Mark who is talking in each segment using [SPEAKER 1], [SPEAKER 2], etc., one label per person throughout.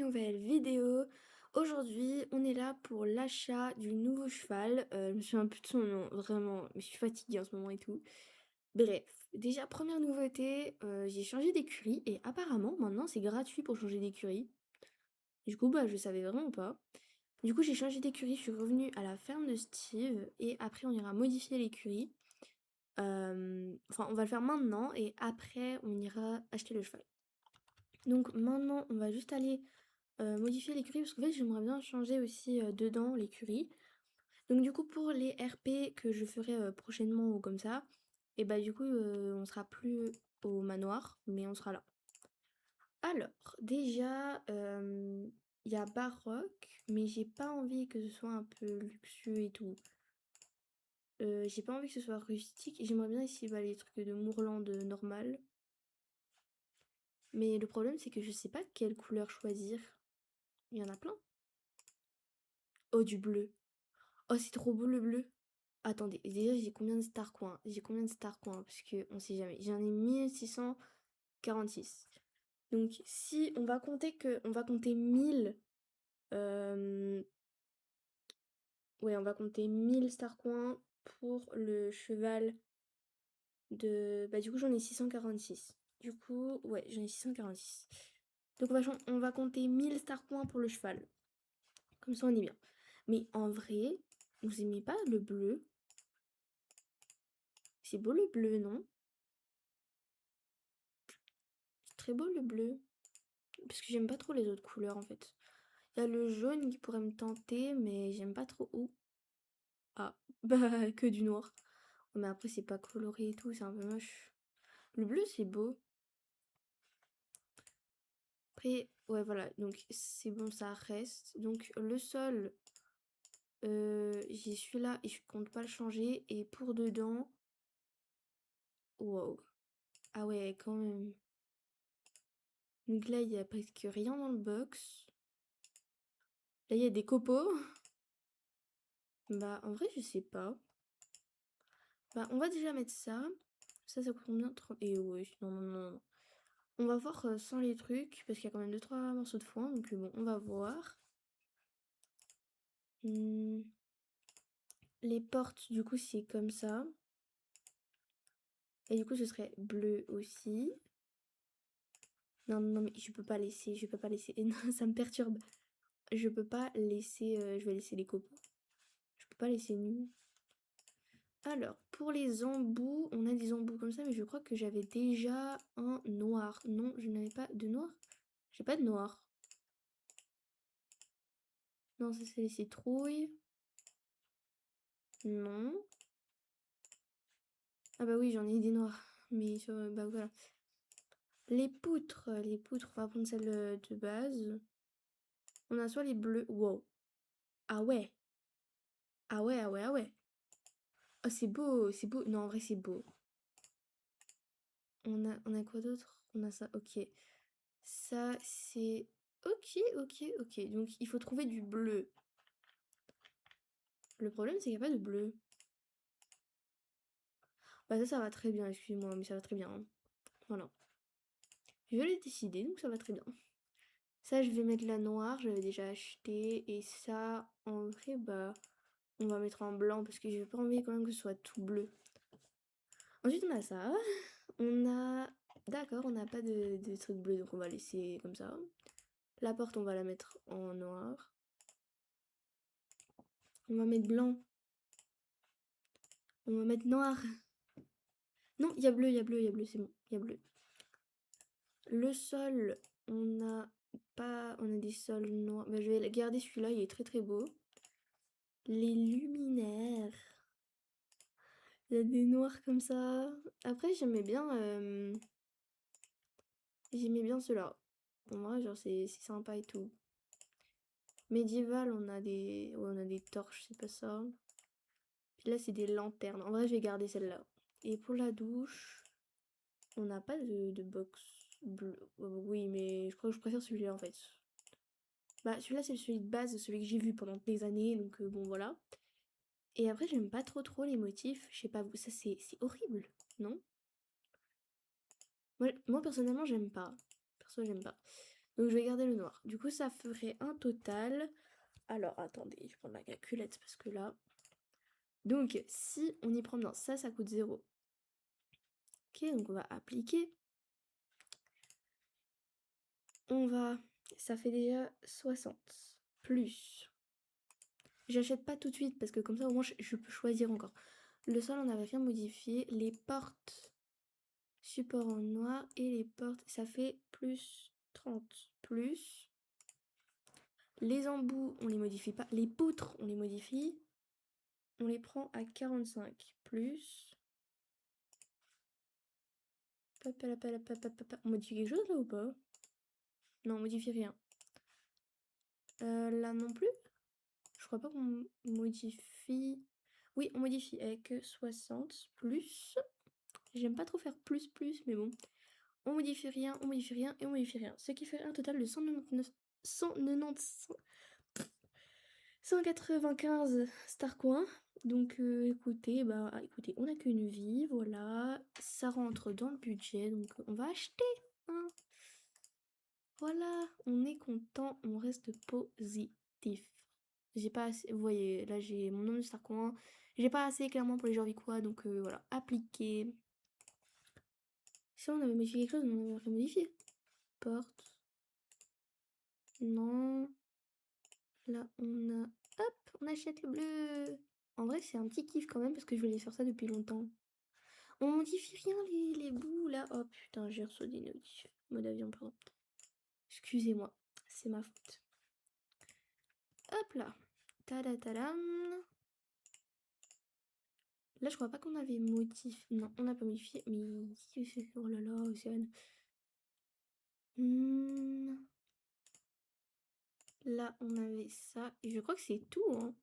[SPEAKER 1] nouvelle vidéo. Aujourd'hui, on est là pour l'achat du nouveau cheval. Je me souviens plus de son nom, vraiment, mais je suis fatiguée en ce moment et tout. Bref, déjà, première nouveauté, j'ai changé d'écurie et apparemment, maintenant, c'est gratuit pour changer d'écurie. Du coup, bah, je savais vraiment pas. Du coup, j'ai changé d'écurie, je suis revenue à la ferme de Steve et après, on ira modifier l'écurie. Enfin, on va le faire maintenant et après, on ira acheter le cheval. Donc maintenant, on va juste aller modifier l'écurie parce qu'en fait j'aimerais bien changer aussi dedans l'écurie. Donc du coup pour les RP que je ferai prochainement ou comme ça, et bah du coup on sera plus au manoir mais on sera là. Alors déjà il y a baroque mais j'ai pas envie que ce soit un peu luxueux et tout. J'ai pas envie que ce soit rustique, j'aimerais bien ici bah, les trucs de Mourlande normal. Mais le problème c'est que je sais pas quelle couleur choisir. Il y en a plein. Oh du bleu. Oh, c'est trop beau le bleu. Attendez, déjà j'ai combien de star coins? J'ai combien de star coins? Parce que on sait jamais. J'en ai 1646. Donc si on va compter que on va compter 1000 euh, ouais, on va compter 1000 star coins pour le cheval de bah du coup j'en ai 646. Du coup, ouais, j'en ai 646. Donc on va compter 1000 star coins pour le cheval. Comme ça on est bien. Mais en vrai, vous aimez pas le bleu? C'est beau le bleu, non? C'est très beau le bleu. Parce que j'aime pas trop les autres couleurs en fait. Il y a le jaune qui pourrait me tenter, mais j'aime pas trop. Où ah, bah que du noir. Mais après, c'est pas coloré et tout, c'est un peu moche. Le bleu, c'est beau. Après, ouais, voilà, donc c'est bon, ça reste. Donc le sol, j'ai celui-là et je compte pas le changer. Et pour dedans, wow. Ah ouais, quand même. Donc là, il y a presque rien dans le box. Là, il y a des copeaux. Bah, en vrai, je sais pas. Bah, on va déjà mettre ça. Ça coûte combien? 30. Et ouais, non, non, non, non. On va voir sans les trucs, parce qu'il y a quand même 2-3 morceaux de foin, donc bon, on va voir. Hmm, les portes, du coup, c'est comme ça. Et du coup, ce serait bleu aussi. Non, non, mais je peux pas laisser, je peux pas laisser. Et non, ça me perturbe. Je peux pas laisser, je vais laisser les copeaux. Je peux pas laisser nu. Alors, pour les embouts, on a des embouts comme ça, mais je crois que j'avais déjà un noir. Non, je n'avais pas de noir. J'ai pas de noir. Non, ça c'est les citrouilles. Non. Ah bah oui, j'en ai des noirs. Mais bah voilà. Les poutres, on va prendre celles de base. On a soit les bleus. Wow. Ah ouais. Ah ouais, ah ouais, ah ouais. Oh, c'est beau, c'est beau. Non, en vrai, c'est beau. On a quoi d'autre? On a ça, ok. Ça, c'est... Ok, ok, ok. Donc, il faut trouver du bleu. Le problème, c'est qu'il n'y a pas de bleu. Bah ça va très bien, excuse-moi, mais ça va très bien, hein. Voilà. Je l'ai décidé, donc ça va très bien. Ça, je vais mettre la noire, j'avais déjà acheté. Et ça, en vrai, bah, on va mettre en blanc parce que j'ai pas envie quand même que ce soit tout bleu. Ensuite, on a ça. On a... D'accord, on n'a pas de truc bleu, donc on va laisser comme ça. La porte, on va la mettre en noir. On va mettre blanc. On va mettre noir. Non, il y a bleu, il y a bleu, il y a bleu, c'est bon, il y a bleu. Le sol, on a pas... On a des sols noirs. Bah, je vais garder celui-là, il est très très beau. Les luminaires. Il y a des noirs comme ça. Après, j'aimais bien ceux-là. Pour moi, genre, c'est sympa et tout. Médiéval, on a des torches, c'est pas ça. Puis là, c'est des lanternes. En vrai, je vais garder celle-là. Et pour la douche, on n'a pas de box bleu. Oui, mais je crois que je préfère celui-là en fait. Bah, celui-là, c'est celui de base, celui que j'ai vu pendant des années, donc bon, voilà. Et après, j'aime pas trop les motifs. Je sais pas, vous, ça c'est horrible, non? Moi, personnellement, j'aime pas. Perso, j'aime pas. Donc je vais garder le noir. Du coup, ça ferait un total. Alors, attendez, je vais prendre la calculette parce que là. Donc, si on y prend bien, ça coûte 0. Ok, donc on va appliquer. On va. Ça fait déjà 60. Plus. J'achète pas tout de suite parce que comme ça, au moins, je peux choisir encore. Le sol, on avait rien modifié. Les portes. Support en noir et les portes, ça fait plus 30. Plus. Les embouts, on les modifie pas. Les poutres, on les modifie. On les prend à 45. Plus. On modifie quelque chose là ou pas? Non, on modifie rien. Là non plus? Je crois pas qu'on modifie. Oui, on modifie avec 60 plus. J'aime pas trop faire plus, mais bon. On modifie rien, on modifie rien et on modifie rien. Ce qui fait un total de 199, 195 star coins. Donc écoutez, on a qu'une vie, voilà. Ça rentre dans le budget, donc on va acheter. Hein. Voilà, on est content, on reste positif. J'ai pas assez, vous voyez, là j'ai mon nombre de star coins. J'ai pas assez clairement pour les Jorviquois, donc voilà, appliquer. Si on avait modifié quelque chose, on avait modifié. Porte. Non. Là, on a... Hop, on achète le bleu. En vrai, c'est un petit kiff quand même parce que je voulais faire ça depuis longtemps. On modifie rien les bouts là. Oh putain, j'ai reçu des notifs. Mode avion, pardon. Excusez-moi, c'est ma faute. Hop là. Tadam. Là, je crois pas qu'on avait modifié. Non, on n'a pas modifié. Mais... Oh là là, Océane. Là, on avait ça. Et je crois que c'est tout, hein.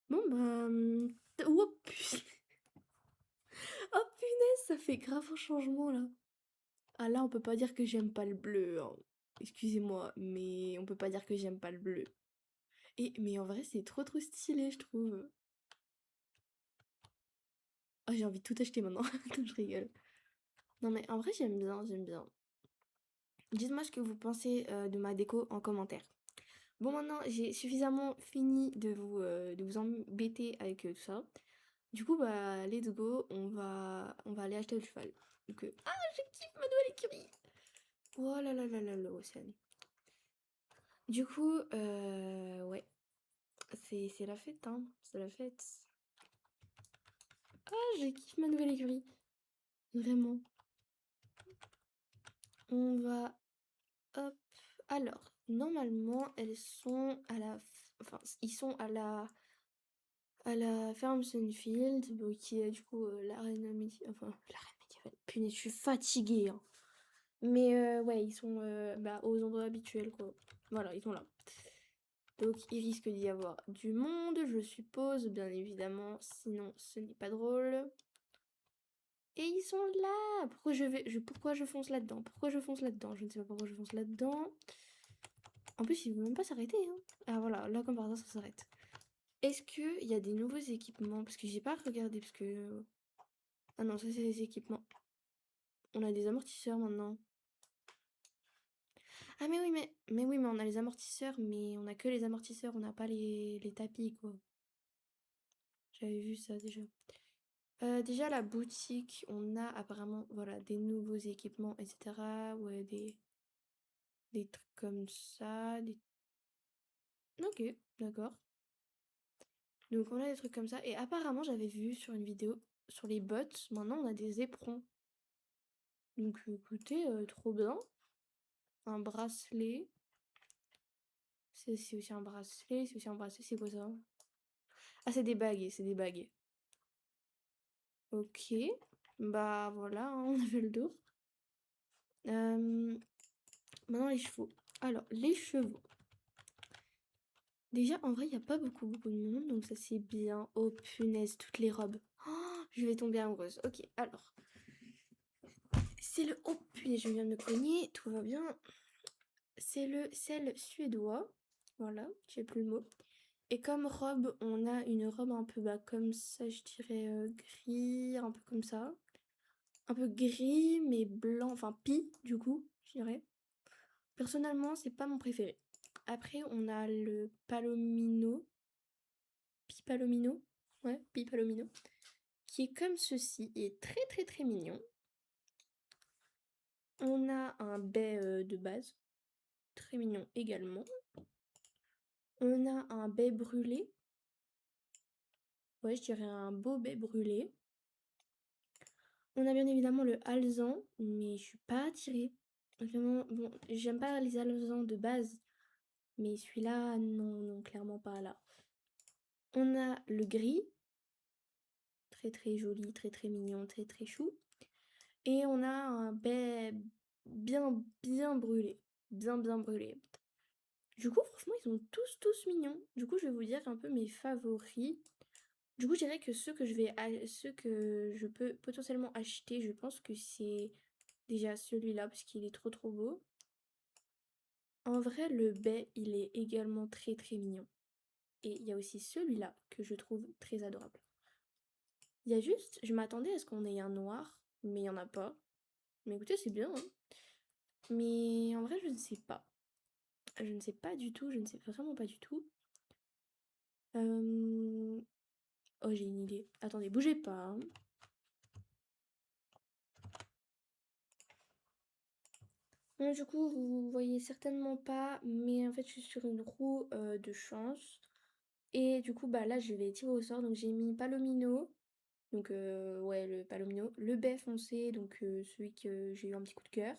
[SPEAKER 1] Bon, bah... Oh, putain. Oh, punaise, ça fait grave un changement, là. Ah, là, on peut pas dire que j'aime pas le bleu, hein. Excusez-moi, mais on peut pas dire que j'aime pas le bleu. Mais en vrai, c'est trop stylé, je trouve. Ah, j'ai envie de tout acheter maintenant. Je rigole. Non, mais en vrai, j'aime bien, j'aime bien. Dites-moi ce que vous pensez de ma déco en commentaire. Bon, maintenant, j'ai suffisamment fini de vous embêter avec tout ça. Du coup, bah, let's go, on va aller acheter le cheval. Donc, ah, je kiffe ma nouvelle écurie. Oh là là là là là, Océane. Du coup, ouais, c'est la fête, hein, c'est la fête. Ah, je kiffe ma nouvelle écurie, vraiment. On va, hop, alors, normalement, elles sont à la, enfin, ils sont à la ferme Sunfield, bon, qui est du coup l'arène médiévale, enfin, l'arène médiévale, punaise, je suis fatiguée, hein. Mais ouais, ils sont aux endroits habituels, quoi. Voilà, ils sont là. Donc il risque d'y avoir du monde, je suppose, bien évidemment, sinon ce n'est pas drôle. Et ils sont là. Pourquoi je fonce là-dedans? Pourquoi je fonce là-dedans? Je ne sais pas pourquoi je fonce là-dedans. En plus, ils ne vont même pas s'arrêter, hein. Ah voilà, là comme par hasard, ça s'arrête. Est-ce qu'il y a des nouveaux équipements? Parce que j'ai pas regardé, parce que... Ah non, ça c'est les équipements. On a des amortisseurs maintenant. Ah mais oui, mais on a les amortisseurs, mais on a que les amortisseurs, on n'a pas les tapis, quoi. J'avais vu ça déjà. Déjà la boutique, on a apparemment voilà des nouveaux équipements, etc. Ouais, des trucs comme ça. Ok, d'accord. Donc on a des trucs comme ça. Et apparemment j'avais vu sur une vidéo sur les bots, maintenant on a des éperons. Donc écoutez, trop bien. Un bracelet. C'est aussi un bracelet, c'est aussi un bracelet, c'est quoi ça? Ah c'est des bagues, c'est des bagues. Ok. Bah voilà, hein, on a fait le tour. Maintenant les chevaux. Alors, les chevaux. Déjà, en vrai, il n'y a pas beaucoup de monde, donc ça c'est bien. Oh punaise, toutes les robes. Oh, je vais tomber amoureuse. Ok, alors. C'est le... Oh punaise, je viens de me cogner, tout va bien. C'est le sel suédois. Voilà, j'ai plus le mot. Et comme robe, on a une robe un peu comme ça, je dirais gris, un peu comme ça. Un peu gris, mais blanc, enfin pie, du coup. je dirais. Personnellement, c'est pas mon préféré. Après, on a le Palomino, Pipalomino, ouais, Pipalomino, qui est comme ceci, il est très très très mignon. On a un baie de base, très mignon également. On a un baie brûlé, ouais, je dirais un beau baie brûlé. On a bien évidemment le alezan, mais je suis pas attirée. Vraiment, bon, j'aime pas les alezans de base, mais celui-là, non, non, clairement pas là. On a le gris, très très joli, très très mignon, très très chou. Et on a un baie bien bien brûlé, bien bien brûlé. Du coup, franchement, ils sont tous mignons. Du coup, je vais vous dire un peu mes favoris. Du coup, je dirais que ceux que je peux potentiellement acheter, je pense que c'est déjà celui-là parce qu'il est trop trop beau. En vrai, le baie, il est également très très mignon. Et il y a aussi celui-là que je trouve très adorable. Il y a juste, je m'attendais à ce qu'on ait un noir, mais il n'y en a pas. Mais écoutez, c'est bien, hein. Mais en vrai, je ne sais pas. Je ne sais pas du tout, je ne sais vraiment pas du tout. Oh, j'ai une idée. Attendez, bougez pas, hein. Bon, du coup, vous voyez certainement pas, mais en fait, je suis sur une roue de chance. Et du coup, bah là, je vais tirer au sort. Donc, j'ai mis Palomino. Donc, ouais, le Palomino. Le baie foncé, donc celui que j'ai eu un petit coup de cœur.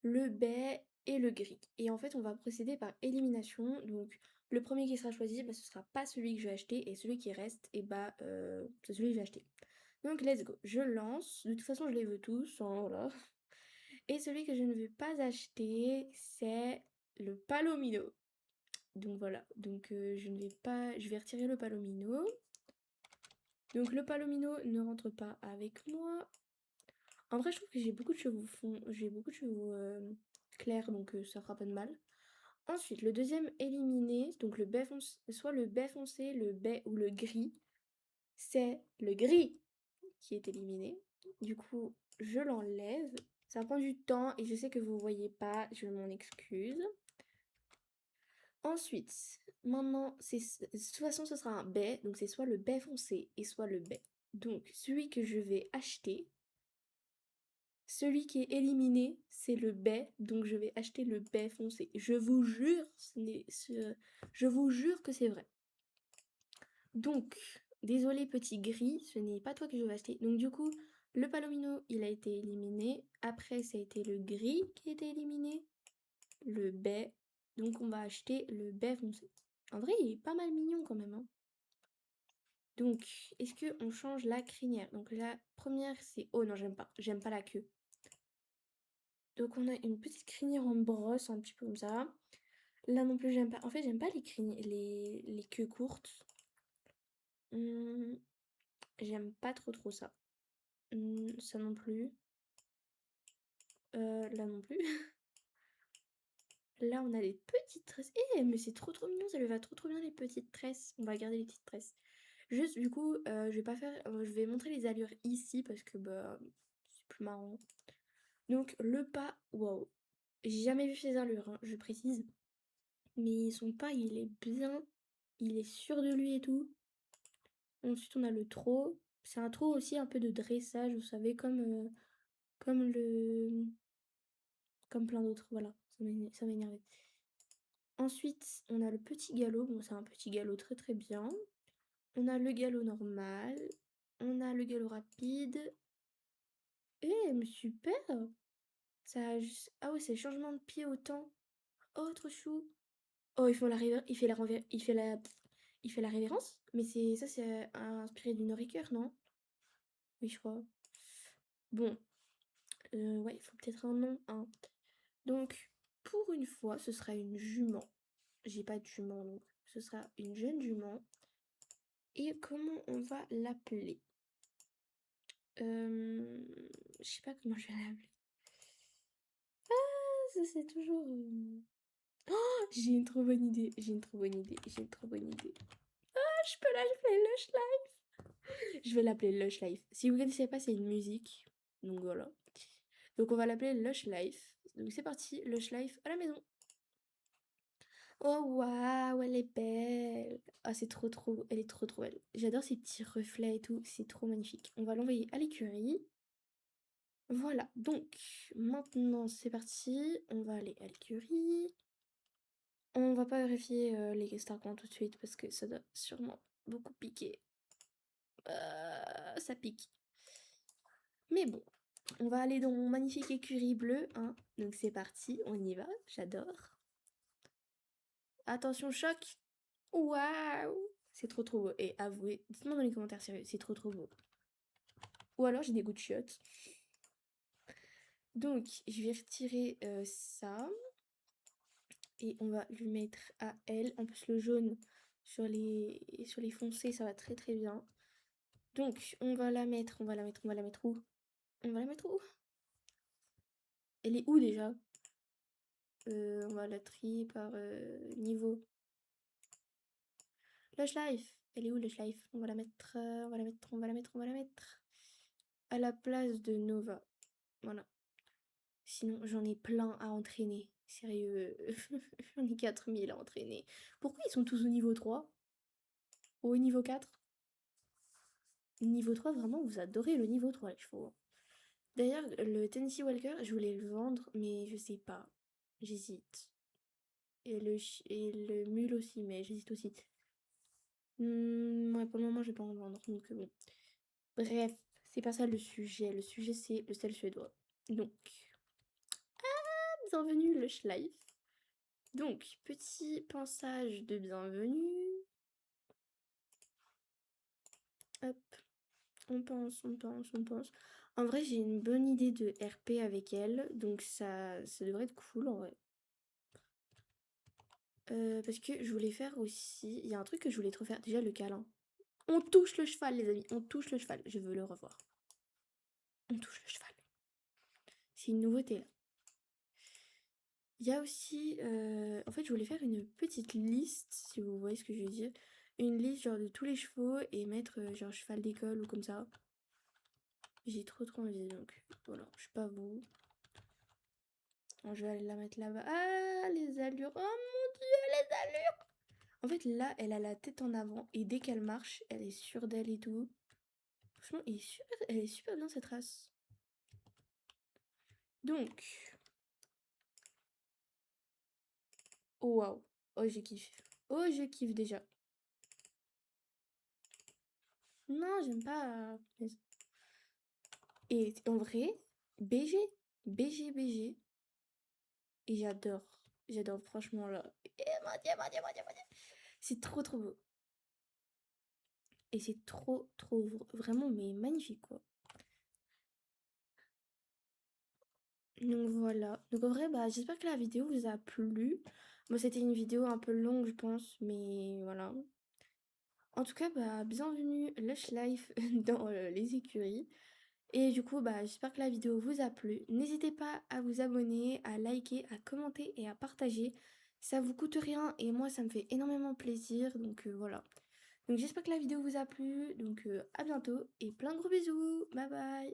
[SPEAKER 1] Le baie et le gris. Et en fait, on va procéder par élimination. Donc, le premier qui sera choisi, bah, ce sera pas celui que je vais acheter. Et celui qui reste, et bah, c'est celui que je vais acheter. Donc, let's go. Je lance. De toute façon, je les veux tous, hein, voilà. Et celui que je ne vais pas acheter, c'est le Palomino. Donc voilà, donc je vais retirer le Palomino. Donc le Palomino ne rentre pas avec moi. En vrai, je trouve que j'ai beaucoup de cheveux clairs, donc ça fera pas de mal. Ensuite, le deuxième éliminé, donc le baie foncé, soit le baie foncé, le baie ou le gris, c'est le gris qui est éliminé. Du coup, je l'enlève. Ça prend du temps et je sais que vous voyez pas, je m'en excuse. Ensuite, maintenant, de toute façon, ce sera un baie, donc c'est soit le baie foncé et soit le baie. Donc, celui que je vais acheter, celui qui est éliminé, c'est le baie, donc je vais acheter le baie foncé. Je vous jure, je vous jure que c'est vrai. Donc, désolé petit gris, ce n'est pas toi que je vais acheter. Donc du coup, le Palomino, il a été éliminé. Après, ça a été le gris qui a été éliminé. Le baie. Donc on va acheter le baie foncé. En vrai, il est pas mal mignon quand même, hein. Donc, est-ce qu'on change la crinière? Donc la première, c'est... Oh non, j'aime pas. J'aime pas la queue. Donc on a une petite crinière en brosse, un petit peu comme ça. Là non plus, j'aime pas. En fait, j'aime pas les queues courtes. J'aime pas trop ça. Ça non plus. Là non plus. Là, on a des petites tresses. Eh, mais c'est trop mignon, ça lui va trop bien les petites tresses. On va garder les petites tresses. Juste, du coup, je vais pas faire... je vais montrer les allures ici parce que, bah, c'est plus marrant. Donc, le pas... Waouh. J'ai jamais vu ces allures, hein, je précise. Mais son pas, il est bien. Il est sûr de lui et tout. Ensuite, on a le trot. C'est un trot aussi un peu de dressage, vous savez, comme le... Comme plein d'autres, voilà. Ça m'a énervé. Ensuite, on a le petit galop. Bon, c'est un petit galop très bien. On a le galop normal. On a le galop rapide. Eh, mais super! Ah ouais, c'est le changement de pied au temps. Oh, trop chou! Oh, il fait la révérence? Mais c'est inspiré d'une Ricoeur, non? Oui, je crois. Bon, ouais, il faut peut-être un nom, hein. Donc, pour une fois, ce sera une jument. J'ai pas de jument, donc ce sera une jeune jument. Et comment on va l'appeler? Je sais pas comment je vais l'appeler. Ah, ça c'est toujours... Oh, j'ai une trop bonne idée, j'ai une trop bonne idée, j'ai une trop bonne idée. Ah, je peux l'appeler Lush Life. Je vais l'appeler Lush Life. Si vous connaissez pas, c'est une musique. Donc voilà. Donc on va l'appeler Lush Life. Donc c'est parti, le Schleif à la maison. Oh waouh, elle est belle. Ah c'est trop, elle est trop belle. J'adore ces petits reflets et tout, c'est trop magnifique. On va l'envoyer à l'écurie. Voilà, donc maintenant c'est parti, on va aller à l'écurie. On va pas vérifier les Starcoins tout de suite parce que ça doit sûrement beaucoup piquer. Ça pique. Mais bon, on va aller dans mon magnifique écurie bleue, hein. Donc c'est parti, on y va, j'adore. Attention choc. Waouh, c'est trop beau. Et avouez, dites-moi dans les commentaires sérieux, c'est trop beau. Ou alors j'ai des goûts de chiottes. Donc je vais retirer ça. Et on va lui mettre à elle. En plus le jaune sur les foncés, ça va très bien. Donc on va la mettre où? On va la mettre où? Elle est où déjà? On va la trier par niveau. Le Schleif. Elle est où le Schleif? On va la mettre, on va la mettre à la place de Nova. Voilà. Sinon, j'en ai plein à entraîner. Sérieux, j'en ai 4000 à entraîner. Pourquoi ils sont tous au niveau 3? Au niveau 4? Niveau 3, vraiment, vous adorez le niveau 3, les chevaux. D'ailleurs, le Tennessee Walker, je voulais le vendre, mais je sais pas. J'hésite. Et le mule aussi, mais j'hésite aussi. Ouais, pour le moment, je vais pas en vendre, donc bon. Bref, c'est pas ça le sujet. Le sujet, c'est le sel suédois. Donc, bienvenue le Schleif. Donc, petit pinçage de bienvenue. Hop, on pense. En vrai, j'ai une bonne idée de RP avec elle, donc ça devrait être cool en vrai. Parce que je voulais faire aussi... Il y a un truc que je voulais trop faire, déjà le câlin. On touche le cheval, les amis, on touche le cheval. Je veux le revoir. On touche le cheval. C'est une nouveauté là. Il y a aussi... En fait, je voulais faire une petite liste, si vous voyez ce que je veux dire. Une liste genre de tous les chevaux et mettre genre cheval d'école ou comme ça. J'ai trop envie, donc voilà, je sais pas vous. Alors, je vais aller la mettre là-bas. Ah, les allures. Oh mon dieu, les allures. En fait, là, elle a la tête en avant et dès qu'elle marche, elle est sûre d'elle et tout. Franchement, elle est super bien cette race. Donc... Oh waouh. Oh, je kiffe. Oh, je kiffe déjà. Non, j'aime pas. Et en vrai, BG. BG. Et j'adore. J'adore, franchement, là. Et mon dieu, mon Dieu. C'est trop beau. Et c'est trop vraiment, mais magnifique, quoi. Donc voilà. Donc en vrai, bah, j'espère que la vidéo vous a plu. Moi, c'était une vidéo un peu longue, je pense, mais voilà. En tout cas, bah, bienvenue Lush Life dans les écuries. Et du coup, bah, j'espère que la vidéo vous a plu. N'hésitez pas à vous abonner, à liker, à commenter et à partager. Ça vous coûte rien et moi, ça me fait énormément plaisir. Donc voilà. Donc j'espère que la vidéo vous a plu. Donc à bientôt et plein de gros bisous. Bye bye.